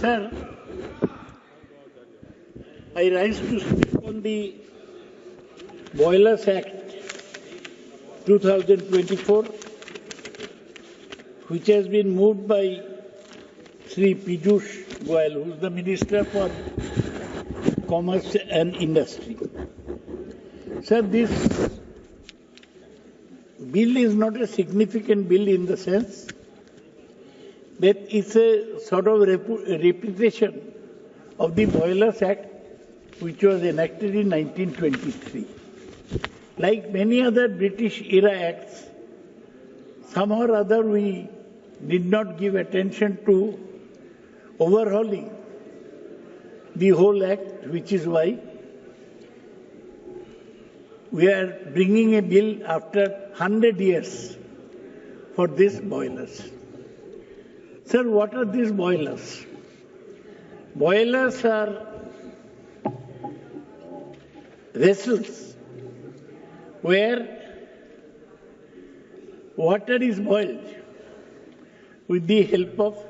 Sir, I rise to speak on the Boilers Act 2024, which has been moved by Sri Piyush Goyal, who is the Minister for Commerce and Industry. Sir, this bill is not a significant bill in the sense that it's a sort of repetition of the Boilers Act, which was enacted in 1923. Like many other British era acts, somehow or other we did not give attention to overhauling the whole act, which is why we are bringing a bill after 100 years for these boilers. Sir, what are these boilers? Boilers are vessels where water is boiled with the help of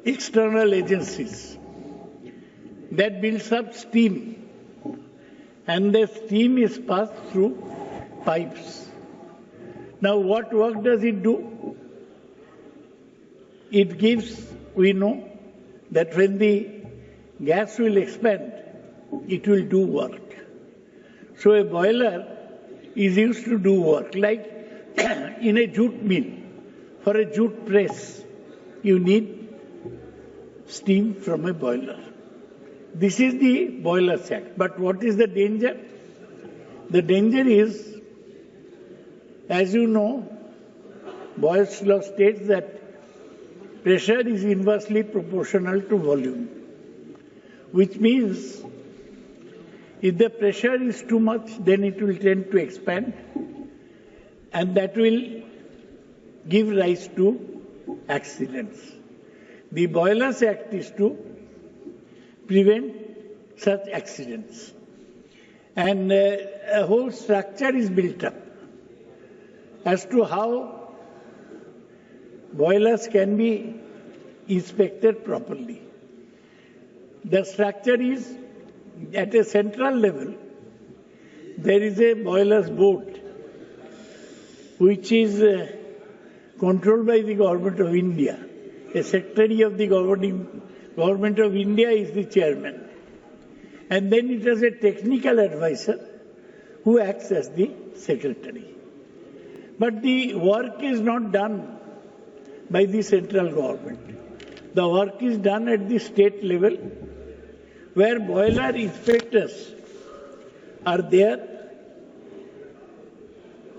external agencies that builds up steam, and the steam is passed through pipes. Now, what work does it do? It gives, we know, that when the gas will expand, it will do work. So a boiler is used to do work, like in a jute mill. For a jute press, you need steam from a boiler. This is the Boilers Act. But what is the danger? The danger is, as you know, Boyle's law states that pressure is inversely proportional to volume, which means if the pressure is too much, then it will tend to expand, and that will give rise to accidents. The Boilers Act is to prevent such accidents. And a whole structure is built up as to how boilers can be inspected properly. The structure is at a central level. There is a boilers board which is controlled by the Government of India. A Secretary of the Government of India is the chairman. And then it has a technical advisor who acts as the secretary. But the work is not done by the central government. The work is done at the state level, where boiler inspectors are there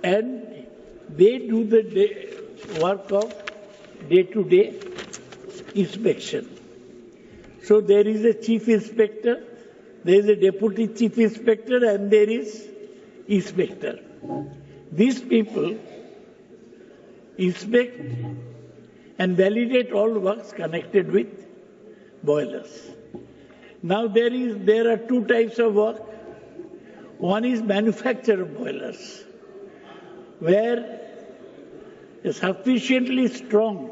and they do the work of day-to-day inspection. So there is a chief inspector, there is a deputy chief inspector, and there is inspector. These people inspect and validate all works connected with boilers. Now there are two types of work. One is manufacture of boilers, where a sufficiently strong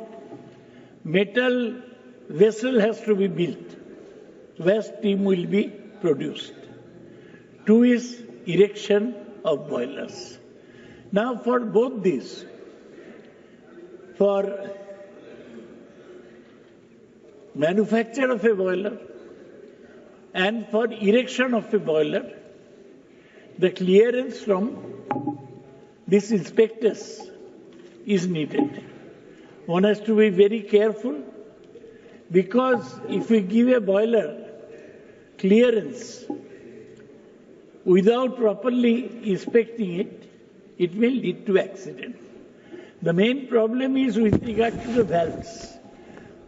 metal vessel has to be built, where steam will be produced. Two is erection of boilers. Now for both these, for manufacture of a boiler and for erection of a boiler, the clearance from these inspectors is needed. One has to be very careful, because if we give a boiler clearance without properly inspecting it, it will lead to accident. The main problem is with regard to the valves.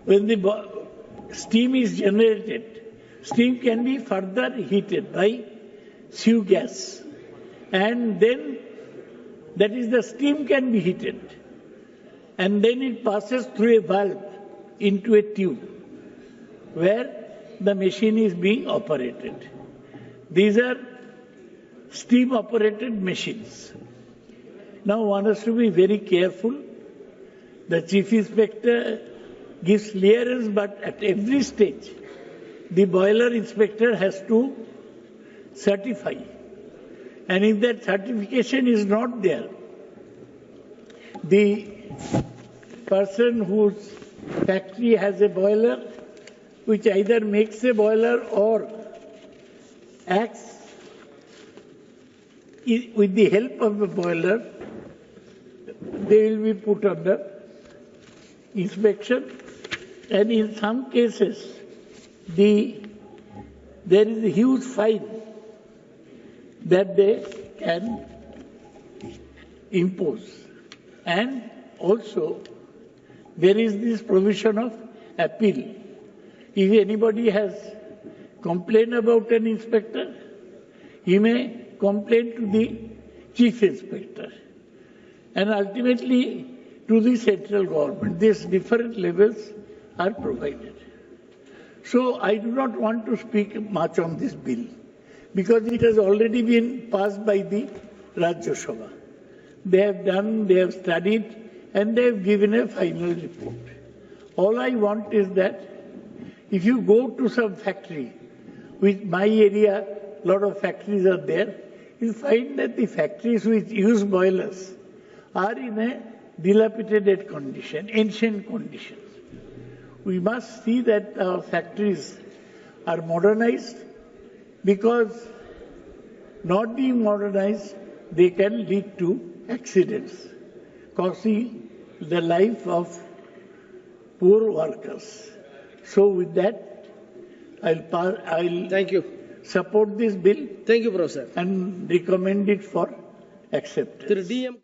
When the steam is generated, steam can be further heated by flue gas, and then that is the steam can be heated, and then it passes through a valve into a tube where the machine is being operated. These are steam operated machines. Now one has to be very careful. The chief inspector gives clearance, but at every stage, the boiler inspector has to certify. And if that certification is not there, the person whose factory has a boiler, which either makes a boiler or acts with the help of the boiler, they will be put under inspection. And in some cases, there is a huge fine that they can impose. And also, there is this provision of appeal. If anybody has complained about an inspector, he may complain to the chief inspector and ultimately to the central government. These different levels are provided. So I do not want to speak much on this bill because it has already been passed by the Rajya Sabha. They have studied, and they have given a final report. All I want is that if you go to some factory, which my area, a lot of factories are there, you find that the factories which use boilers are in a dilapidated condition, ancient conditions. We must see that our factories are modernized, because not being modernized, they can lead to accidents, causing the life of poor workers. So with that, I'll Thank you. support this bill Thank you, Professor. and recommend it for acceptance. Through DM